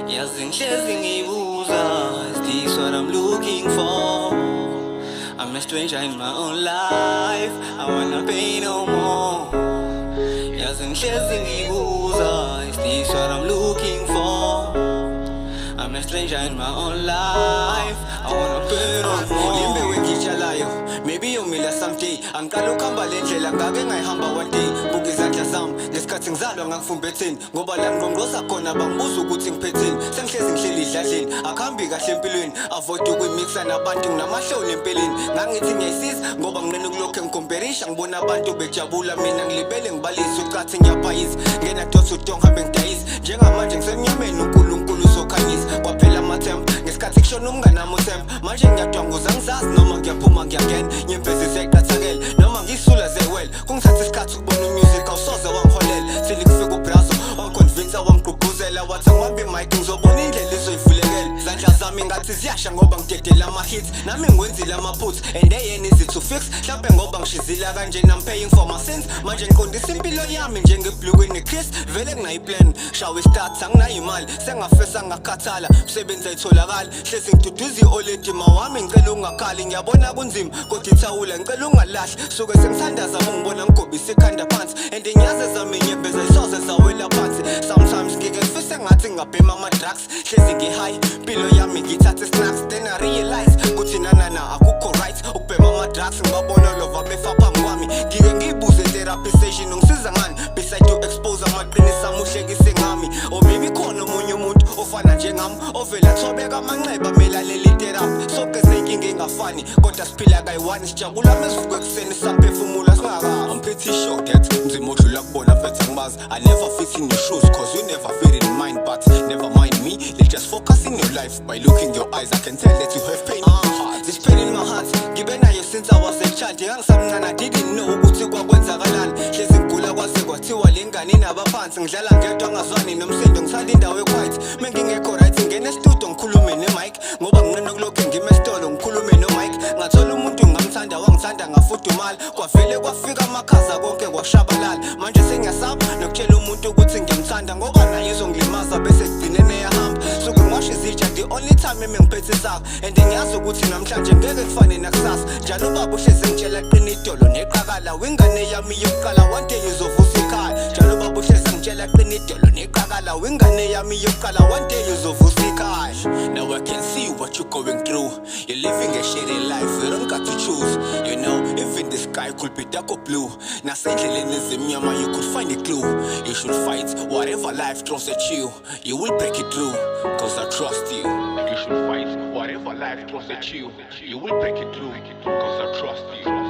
Yazi ngihlezi ngibuza, is this what I'm looking for? I'm a stranger in my own life, I wanna pay no more. Yazi ngihlezi ngibuza, is this what I'm looking for? I'm a stranger in my own life, I wanna pay no more. Limbewe ngitshalayo, maybe yomila someday. Angikala ukuhamba le ndlela ngake ngayihamba one day. Buka izandla zami, ngesikhathi ngizalwa ngangifumbetheni. Ngoba la ngqongqoza khona bangibuza ukuthi ngiphetheni. Sengihlezi ngihleli idladleni, akuhambi kahle empilweni. Avoid ukuyimixa nabantu nginamahloni empeleni. Ngangithi ngiyayisiza ngoba nginene kulokho ngicomperisha. Ngibona abantu bejabula, mina ngilibele ngibalisa ucathi ngiyaphayiza. Ngena dot udong hambe ngidayisa. Njengamanje ngisemnyameni uNkulunkulu uzokhanyisa. Kwaphela amathemba ngesikhathi kushona umngane wami uThemba. Manje ngiyadwanguza ngizazi noma ngiyaphuma ngiyangena. Nyembezi seyiqathakele noma ngisula zewele. Kungithatha isikhathi ukubona umusic awusoze wangiholela. Sele kufika ubrazo wangiconvince wangigqugquzela. Wathi angibambe imic ngizobona indlela izoyivulekela. Izandla zami ngathi ziyasha ngoba ngidedela ama-hits. Nami ngiwenzile ama-puts and eyeni easy to fix. Mhlawumbe ngoba ngishizila kanje I'm paying for my sins. Manje ngiqondisa impilo yami njengebhlukweni Chris. Vele nginayi-plan shawe i-start anginayo imali. Sengafesa ngakhathala umsebenzi ayitholakali. Hlezi ngiduduza i-oledima wami ngicela ungakhali. Ngiyabona kunzima kodwa ithawula ngicela ungalahli. Suke sengithandaza ungibona ngigobisa ikhanda phansi. And ngiyazi zami inyembezi ayisoze zawela phansi. Sometimes ngike ngifise ngathi ngingabhema ama-drugs. Hlezi ngi-high impilo yami ngithathe snacks. Then I realize kuthi nanana akukho right ukubhema ama-drugs. Ngibabona lova befa phambi kwami. Ngike ngiyibuze therapy session ungisiza ngani. Beside to expose amaqinisa amuhlekise ngami. Or maybe khona omunye umuntu ofana njengami ovela thobeka amanxeba melalela itherapy. Sonke seyinkinga engafani kodwa siphila kayi-one. Sijabula mesuvuka ekuseni saphefumula singaka. I'm pretty sure that nzima odlula kubona vetha ngibazi. I never fit in your shoes cause you never fit in mine. But never mind me, let's just focus in your life. By looking in your eyes I can tell that you have pain in your heart. This pain in my heart ngibe nayo since I was a child. Ngangisamncane I didn't know ukuthi kwakwenzakalani. Hlezi ngigula kwaze kwathiwa le ngane inabaphansi. Ngidlala ngedwa ngazwani nomsindo ngisala indawo equiet. Mengingekho right ngene estudio ngikhulume ne-mic. Ngoba nginqena kulokho ngime esitolo ngikhulume no-mic. Ngathola umuntu ngamthanda wangithanda ngafudumala. Kwavele kwafika amakhaza konke kwashabalala. Manje sengiyasaba nokutshela umuntu ukuthi ngiyamthanda ngoba naye izongilimaza bese kugcinene yahamba. Suke ngiwashe izitsha the only time ngiphethe isaka. And ngiyazi ukuthi namhlanje ngeke kufane nakusasa. Njalo ubaba uhlezi ngitshela qina idolo neqakala. Wingane yami yokuqala one day izovusa ikhaya. Njalo ubaba uhlezi ngitshela qina idolo neqakala. Wingane yami yokuqala one day izovusa ikhaya. Now I can see what you're going through. You're living a shitty life, you don't got to choose. You know, even the sky could be dark or blue. Nasendleleni ezimnyama you could find a clue. You should fight whatever life throws at you. You will break it through, cause I trust you. You should fight whatever life throws at you. You will break it through, cause I trust you.